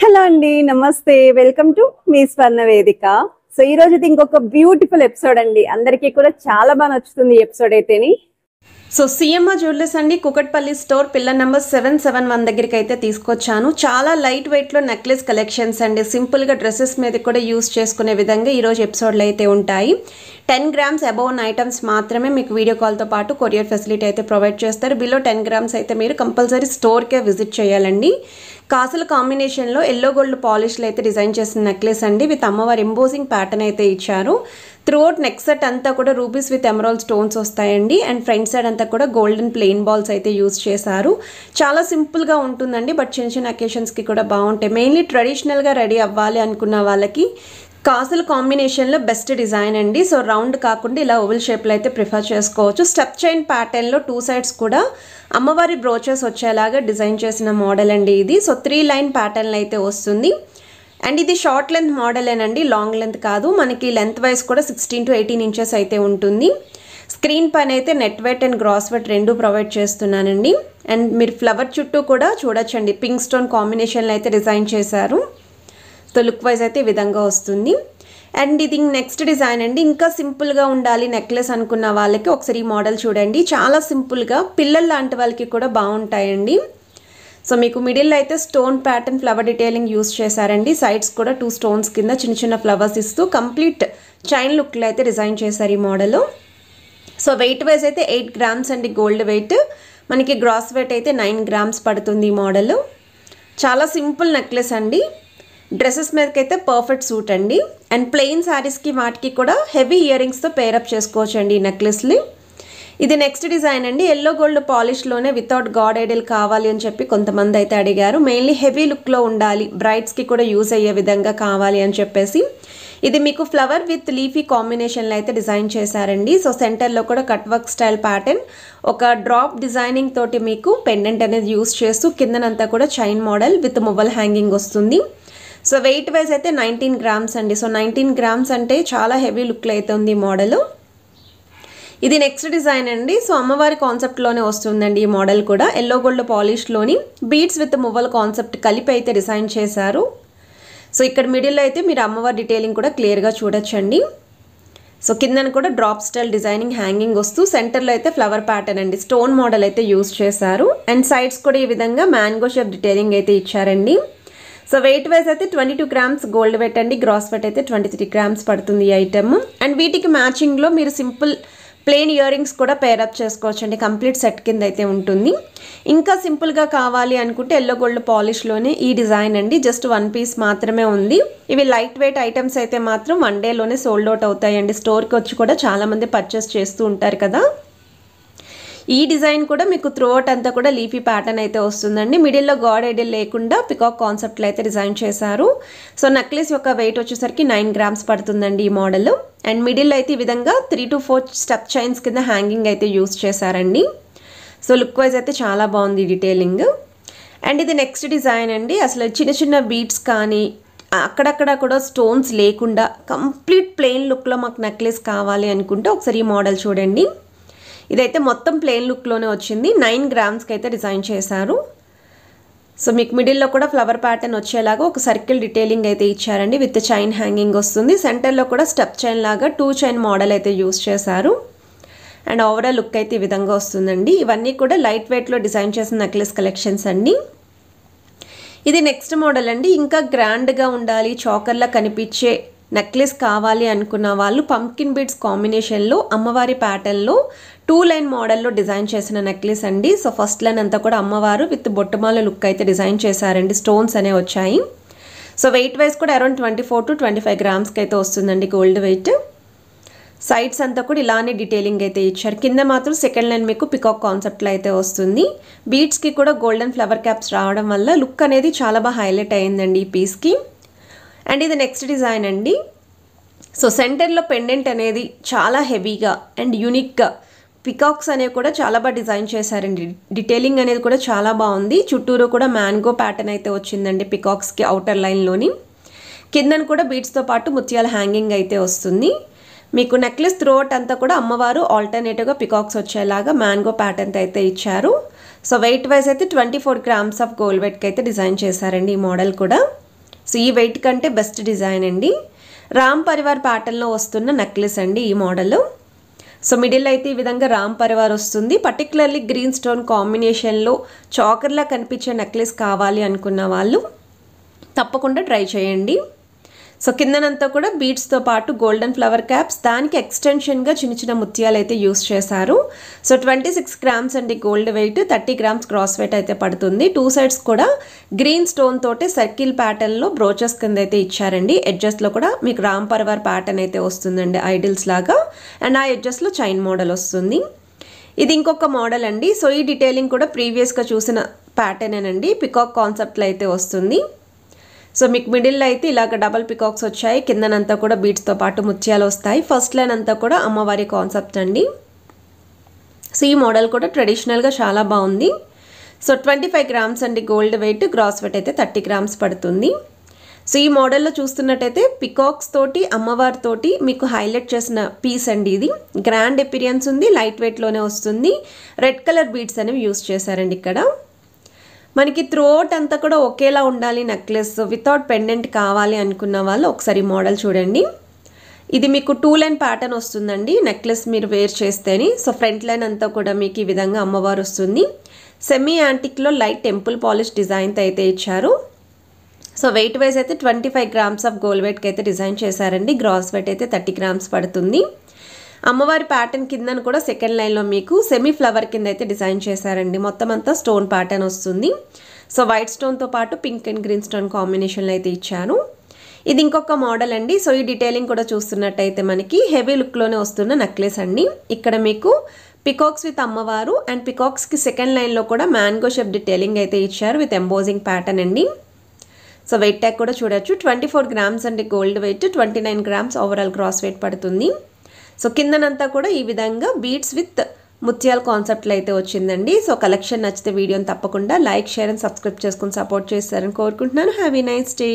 Hello అండి, నమస్తే. Welcome to me స్వర్ణ వేదిక. సో ఈ రోజు ఇంకొక బ్యూటిఫుల్ ఎపిసోడ్ అండి. అందరికీ కూడా చాలా బాగా నచ్చుతుంది ఈ ఎపిసోడ్ అయితేని. సో సిఎంఆర్ జ్యువెలర్స్ అండి, కుకట్పల్లి స్టోర్, పిల్లర్ నెంబర్ 771 దగ్గరికి అయితే తీసుకొచ్చాను. చాలా లైట్ వెయిట్లో నెక్లెస్ కలెక్షన్స్ అండి. సింపుల్గా డ్రెస్సెస్ మీద కూడా యూస్ చేసుకునే విధంగా ఈరోజు ఎపిసోడ్లో అయితే ఉంటాయి. 10 గ్రామ్స్ అబౌవ్ ఉన్న ఐటమ్స్ మాత్రమే మీకు వీడియో కాల్తో పాటు కొరియర్ ఫెసిలిటీ అయితే ప్రొవైడ్ చేస్తారు. బిలో 10 గ్రామ్స్ అయితే మీరు కంపల్సరీ స్టోర్కే విజిట్ చేయాలండి. కాసుల కాంబినేషన్లో ఎల్లో గోల్డ్ పాలిష్లో అయితే డిజైన్ చేసిన నెక్లెస్ అండి, విత్ అమ్మవారి ఎంబోసింగ్ ప్యాటర్న్ అయితే ఇచ్చారు. త్రూఅవుట్ నెక్ సెట్ అంతా కూడా రూబీస్ విత్ ఎమరాల్డ్ స్టోన్స్ వస్తాయండి. అండ్ ఫ్రంట్ సైడ్ అంతా కూడా గోల్డెన్ ప్లెయిన్ బాల్స్ అయితే యూస్ చేశారు. చాలా సింపుల్గా ఉంటుందండి, బట్ చిన్న చిన్న అకేషన్స్కి కూడా బాగుంటాయి. మెయిన్లీ ట్రెడిషనల్గా రెడీ అవ్వాలి అనుకున్న వాళ్ళకి కాసుల కాంబినేషన్లో బెస్ట్ డిజైన్ అండి. సో రౌండ్ కాకుండా ఇలా ఓవెల్ షేప్లో అయితే ప్రిఫర్ చేసుకోవచ్చు. స్టెప్ చైన్ ప్యాటర్న్లో 2 సైడ్స్ కూడా అమ్మవారి బ్రోచెస్ వచ్చేలాగా డిజైన్ చేసిన మోడల్ అండి ఇది. సో 3 లైన్ ప్యాటర్న్ అయితే వస్తుంది. అండ్ ఇది షార్ట్ లెంత్ మోడలేనండి, లాంగ్ లెంత్ కాదు. మనకి లెంత్ వైజ్ కూడా 16 to 18 ఇంచెస్ అయితే ఉంటుంది. స్క్రీన్ పైన అయితే net weight and gross weight రెండు ప్రొవైడ్ చేస్తున్నానండి. అండ్ మీరు ఫ్లవర్ చుట్టూ కూడా చూడొచ్చండి, పింక్ స్టోన్ కాంబినేషన్లో అయితే డిజైన్ చేశారు. సో లుక్ వైజ్ అయితే ఈ విధంగా వస్తుంది. అండ్ ఇది నెక్స్ట్ డిజైన్ అండి. ఇంకా సింపుల్గా ఉండాలి నెక్లెస్ అనుకున్న వాళ్ళకి ఒకసారి ఈ మోడల్ చూడండి. చాలా సింపుల్గా పిల్లలు లాంటి వాళ్ళకి కూడా బాగుంటాయండి. సో మీకు మిడిల్లో అయితే stone pattern flower detailing use చేశారండి. సైడ్స్ కూడా 2 స్టోన్స్ కింద చిన్న చిన్న ఫ్లవర్స్ ఇస్తూ కంప్లీట్ చైన్ లుక్లో అయితే డిజైన్ చేశారు ఈ మోడల్. సో వెయిట్ వైజ్ అయితే 8 గ్రామ్స్ అండి గోల్డ్ వెయిట్. మనకి గ్రాస్ వెయిట్ అయితే 9 గ్రామ్స్ పడుతుంది ఈ మోడల్. చాలా సింపుల్ నెక్లెస్ అండి. డ్రెస్సెస్ మీదకి అయితే పర్ఫెక్ట్ సూట్ అండి. అండ్ ప్లెయిన్ శారీస్కి వాటికి కూడా హెవీ ఇయర్ రింగ్స్తో పేరప్ చేసుకోవచ్చు అండి ఈ నెక్లెస్ని. ఇది నెక్స్ట్ డిజైన్ అండి. ఎల్లో గోల్డ్ పాలిష్లోనే వితౌట్ గాడ్ ఐడల్ కావాలి అని చెప్పి కొంతమంది అయితే అడిగారు. మెయిన్లీ హెవీ లుక్లో ఉండాలి, బ్రైడ్స్కి కూడా యూజ్ అయ్యే విధంగా కావాలి అని చెప్పేసి ఇది మీకు ఫ్లవర్ విత్ లీఫీ కాంబినేషన్లో అయితే డిజైన్ చేశారండి. సో సెంటర్లో కూడా కట్ వర్క్ స్టైల్ ప్యాటర్న్, ఒక డ్రాప్ డిజైనింగ్ తోటి మీకు పెండెంట్ అనేది యూజ్ చేస్తూ కిందనంతా కూడా చైన్ మోడల్ విత్ మువ్వల్ హ్యాంగింగ్ వస్తుంది. సో వెయిట్ వైజ్ అయితే 19 గ్రామ్స్ అండి. సో 19 గ్రామ్స్ అంటే చాలా హెవీ లుక్లో అయితే ఉంది ఈ మోడల్. ఇది నెక్స్ట్ డిజైన్ అండి. సో అమ్మవారి కాన్సెప్ట్లోనే వస్తుందండి ఈ మోడల్ కూడా. ఎల్లో గోల్డ్ పాలిష్లోని బీడ్స్ విత్ మువ్వల్ కాన్సెప్ట్ కలిపి అయితే డిజైన్ చేశారు. సో ఇక్కడ మిడిల్లో అయితే మీరు అమ్మవారి డీటెయిలింగ్ కూడా క్లియర్గా చూడొచ్చండి. సో కిందన కూడా డ్రాప్ స్టైల్ డిజైనింగ్ హ్యాంగింగ్ వస్తూ సెంటర్లో అయితే ఫ్లవర్ ప్యాటర్న్ అండి, స్టోన్ మోడల్ అయితే యూజ్ చేశారు. అండ్ సైడ్స్ కూడా ఈ విధంగా మ్యాంగో షేప్ డీటెయిలింగ్ అయితే ఇచ్చారండి. సో వెయిట్ వైజ్ అయితే 22 గ్రామ్స్ గోల్డ్ వెయిట్ అండి. గ్రాస్ వెయిట్ అయితే 23 గ్రామ్స్ పడుతుంది ఈ ఐటమ్. అండ్ వీటికి మ్యాచింగ్లో మీరు సింపుల్ ప్లెయిన్ ఇయర్ రింగ్స్ కూడా పేరప్ చేసుకోవచ్చు అండి. కంప్లీట్ సెట్ కింద అయితే ఉంటుంది. ఇంకా సింపుల్గా కావాలి అనుకుంటే ఎల్లో గోల్డ్ పాలిష్లోనే ఈ డిజైన్ అండి. జస్ట్ 1 పీస్ మాత్రమే ఉంది. ఇవి లైట్ వెయిట్ ఐటమ్స్ అయితే మాత్రం 1 డేలోనే సోల్డ్ అవుట్ అవుతాయండి. స్టోర్కి వచ్చి కూడా చాలామంది పర్చేస్ చేస్తూ ఉంటారు కదా. ఈ డిజైన్ కూడా మీకు త్రూఅవుట్ అంతా కూడా లీఫీ ప్యాటర్న్ అయితే వస్తుందండి. మిడిల్లో గాడ్ ఐడల్ లేకుండా పికాక్ కాన్సెప్ట్లో అయితే డిజైన్ చేశారు. సో నెక్లెస్ యొక్క వెయిట్ వచ్చేసరికి 9 గ్రామ్స్ పడుతుందండి ఈ మోడల్. అండ్ మిడిల్ అయితే ఈ విధంగా 3 to 4 స్టెప్ చైన్స్ కింద హ్యాంగింగ్ అయితే యూస్ చేశారండి. సో లుక్ వైజ్ అయితే చాలా బాగుంది డీటెయిలింగ్. అండ్ ఇది నెక్స్ట్ డిజైన్ అండి. అసలు చిన్న చిన్న బీడ్స్ కానీ అక్కడక్కడ కూడా స్టోన్స్ లేకుండా కంప్లీట్ ప్లెయిన్ లుక్లో మాకు నెక్లెస్ కావాలి అనుకుంటే ఒకసారి ఈ మోడల్ చూడండి. ఇదైతే మొత్తం ప్లెయిన్ లుక్లోనే వచ్చింది. 9 గ్రామ్స్కి అయితే డిజైన్ చేశారు. సో మీకు మిడిల్లో కూడా ఫ్లవర్ ప్యాటర్న్ వచ్చేలాగా ఒక సర్కిల్ డీటెయిలింగ్ అయితే ఇచ్చారండి, విత్ చైన్ హ్యాంగింగ్ వస్తుంది. సెంటర్లో కూడా స్టెప్ చైన్ లాగా 2 చైన్ మోడల్ అయితే యూస్ చేశారు. అండ్ ఓవరాల్ లుక్ అయితే ఈ విధంగా వస్తుందండి. ఇవన్నీ కూడా లైట్ వెయిట్లో డిజైన్ చేసిన నెక్లెస్ కలెక్షన్స్ అండి. ఇది నెక్స్ట్ మోడల్ అండి. ఇంకా గ్రాండ్గా ఉండాలి, చాకర్లా కనిపించే నెక్లెస్ కావాలి అనుకున్న వాళ్ళు పంకిన్ బీడ్స్ కాంబినేషన్లో అమ్మవారి ప్యాటర్న్లో 2 లైన్ మోడల్లో డిజైన్ చేసిన నెక్లెస్ అండి. సో ఫస్ట్ లైన్ అంతా కూడా అమ్మవారు విత్ బొట్టమాల లుక్ అయితే డిజైన్ చేశారండి. స్టోన్స్ అనేవి వచ్చాయి. సో వెయిట్ వైజ్ కూడా అరౌండ్ 24 to 25 గ్రామ్స్కి అయితే వస్తుందండి గోల్డ్ వెయిట్. సైడ్స్ అంతా కూడా ఇలానే డీటెయిలింగ్ అయితే ఇచ్చారు. కింద మాత్రం సెకండ్ లైన్ మీకు పికాక్ కాన్సెప్ట్లో అయితే వస్తుంది. బీడ్స్కి కూడా గోల్డెన్ ఫ్లవర్ క్యాప్స్ రావడం వల్ల లుక్ అనేది చాలా బాగా హైలైట్ అయిందండి ఈ పీస్కి. అండ్ ఇది నెక్స్ట్ డిజైన్ అండి. సో సెంటర్లో పెండెంట్ అనేది చాలా హెవీగా అండ్ యూనిక్గా పికాక్స్ అనేవి కూడా చాలా బాగా డిజైన్ చేశారండి. డీటెయిలింగ్ అనేది కూడా చాలా బాగుంది. చుట్టూరు కూడా మ్యాంగో ప్యాటర్న్ అయితే వచ్చిందండి పికాక్స్కి అవుటర్ లైన్లోని. కిందన కూడా బీడ్స్తో పాటు ముత్యాల హ్యాంగింగ్ అయితే వస్తుంది. మీకు నెక్లెస్ త్రూఅవుట్ అంతా కూడా అమ్మవారు ఆల్టర్నేటివ్గా పికాక్స్ వచ్చేలాగా మ్యాంగో ప్యాటర్న్ అయితే ఇచ్చారు. సో వెయిట్ వైజ్ అయితే 24 గ్రామ్స్ ఆఫ్ గోల్డ్ వెయిట్కి అయితే డిజైన్ చేశారండి ఈ మోడల్ కూడా. సో ఈ వెయిట్ కంటే బెస్ట్ డిజైన్ అండి. రామ్ పరివార్ ప్యాటర్న్లో వస్తున్న నెక్లెస్ అండి ఈ మోడల్. సో మిడిల్ అయితే ఈ విధంగా రామ్ పరివార్ వస్తుంది. పర్టికులర్లీ గ్రీన్ స్టోన్ కాంబినేషన్లో చాకర్లా కనిపించే నెక్లెస్ కావాలి అనుకున్న వాళ్ళు తప్పకుండా ట్రై చేయండి. సో కిందనంతా కూడా బీడ్స్తో పాటు గోల్డెన్ ఫ్లవర్ క్యాప్స్, దానికి ఎక్స్టెన్షన్గా చిన్న చిన్న ముత్యాలు అయితే యూస్ చేశారు. సో 26 గ్రామ్స్ అండి gold weight, 30 grams cross wait అయితే పడుతుంది. 2 సైడ్స్ కూడా గ్రీన్ స్టోన్ తోటి సర్కిల్ ప్యాటర్న్లో బ్రోచెస్ కింద అయితే ఇచ్చారండి. ఎడ్జెస్లో కూడా మీకు రామ్ పరివార్ ప్యాటర్న్ అయితే వస్తుందండి ఐడిల్స్ లాగా, అండ్ ఆ ఎడ్జెస్లో చైన్ మోడల్ వస్తుంది. ఇది ఇంకొక మోడల్ అండి. సో ఈ డీటెయిలింగ్ కూడా ప్రీవియస్గా చూసిన ప్యాటర్నేనండి, పికాక్ కాన్సెప్ట్లో అయితే వస్తుంది. సో మీకు మిడిల్లో అయితే ఇలాగ డబల్ పికాక్స్ వచ్చాయి, కిందనంతా కూడా బీడ్స్తో పాటు ముత్యాలు వస్తాయి. ఫస్ట్ లైన్ అంతా కూడా అమ్మవారి కాన్సెప్ట్ అండి. సో ఈ మోడల్ కూడా ట్రెడిషనల్గా చాలా బాగుంది. సో 25 గ్రామ్స్ అండి గోల్డ్ వెయిట్, గ్రాస్ వెయిట్ అయితే 30 గ్రామ్స్ పడుతుంది. సో ఈ మోడల్లో చూస్తున్నట్టయితే పికాక్స్ తోటి అమ్మవారితోటి మీకు హైలైట్ చేసిన పీస్ అండి. ఇది గ్రాండ్ ఎపీరియన్స్ ఉంది, లైట్ వెయిట్లోనే వస్తుంది. రెడ్ కలర్ బీడ్స్ అనేవి యూస్ చేశారండి ఇక్కడ. మనకి త్రోట్ అంతా కూడా ఒకేలా ఉండాలి నెక్లెస్, వితౌట్ పెండెంట్ కావాలి అనుకున్న వాళ్ళు ఒకసారి మోడల్ చూడండి. ఇది మీకు 2 లైన్ ప్యాటర్న్ వస్తుందండి నెక్లెస్ మీరు వేర్ చేస్తేని. సో ఫ్రంట్ లైన్ అంతా కూడా మీకు ఈ విధంగా అమ్మవారు వస్తుంది. సెమీ యాంటిక్లో లైట్ టెంపుల్ పాలిష్ డిజైన్తో అయితే ఇచ్చారు. సో వెయిట్ వైజ్ అయితే 25 గ్రామ్స్ ఆఫ్ గోల్డ్ వెయిట్కి అయితే డిజైన్ చేశారండి. గ్రాస్ వెయిట్ అయితే 30 గ్రామ్స్ పడుతుంది. అమ్మవారి ప్యాటర్న్ కిందను కూడా సెకండ్ లైన్లో మీకు సెమీ ఫ్లవర్ కింద అయితే డిజైన్ చేశారండి. మొత్తం అంతా స్టోన్ ప్యాటర్న్ వస్తుంది. సో వైట్ స్టోన్తో పాటు పింక్ అండ్ గ్రీన్ స్టోన్ కాంబినేషన్లో అయితే ఇచ్చాను. ఇది ఇంకొక మోడల్ అండి. సో ఈ డీటెయిలింగ్ కూడా చూస్తున్నట్టయితే మనకి హెవీ లుక్లోనే వస్తున్న నెక్లెస్ అండి. ఇక్కడ మీకు పికాక్స్ విత్ అమ్మవారు అండ్ పికాక్స్కి సెకండ్ లైన్లో కూడా మ్యాంగో షేప్ డీటెయిలింగ్ అయితే ఇచ్చారు విత్ ఎంబోజింగ్ ప్యాటర్న్ అండి. సో వెయిట్ ట్యాగ్ కూడా చూడొచ్చు, 24 గ్రామ్స్ అండి gold weight, 29 grams overall cross wait పడుతుంది. సో కిందనంతా కూడా ఈ విధంగా బీడ్స్ విత్ ముత్యాల కాన్సెప్ట్లో అయితే వచ్చిందండి. సో కలెక్షన్ నచ్చితే వీడియోని తప్పకుండా లైక్, షేర్ అండ్ సబ్స్క్రైబ్ చేసుకుని సపోర్ట్ చేస్తారని కోరుకుంటున్నాను. Have a nice day.